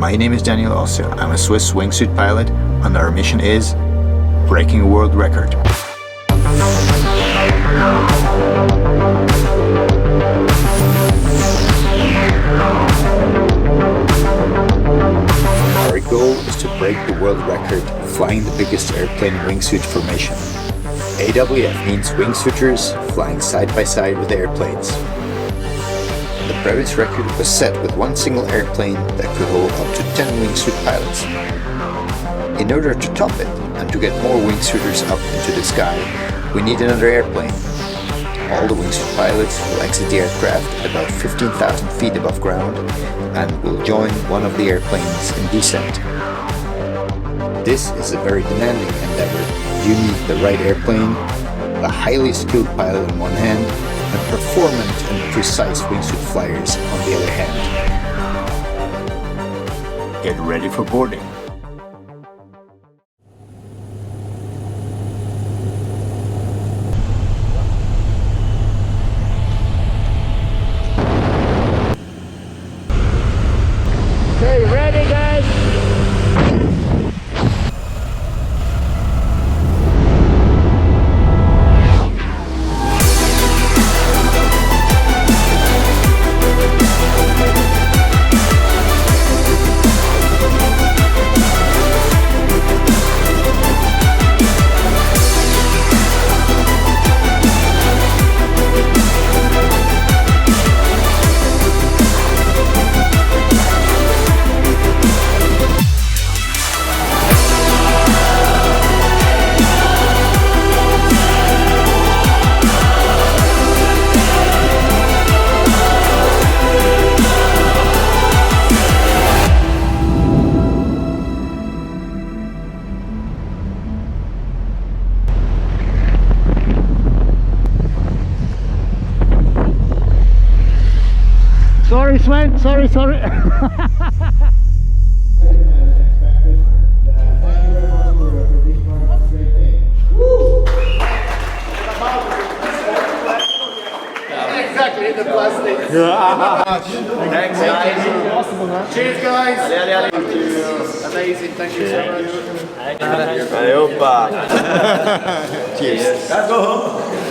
My name is Daniel Ossio. I'm a Swiss wingsuit pilot, and our mission is breaking a world record. Our goal is to break the world record flying the biggest airplane wingsuit formation. AWF means wingsuiters flying side by side with airplanes. The previous record was set with one single airplane that could hold up to 10 wingsuit pilots. In order to top it and to get more wingsuiters up into the sky, we need another airplane. All the wingsuit pilots will exit the aircraft at about 15,000 feet above ground and will join one of the airplanes in descent. This is a very demanding endeavor. You need the right airplane, a highly skilled pilot on one hand, and performant and precise wingsuit flyers on the other hand. Get ready for boarding. Okay, ready guys? Sorry, Svein. Sorry. Thank you very much for being part of this great thing. Exactly, the plastic. Thanks, guys. Cheers, guys. Allez. Amazing, thank you so much. Allez, hop. Cheers. Let's go home.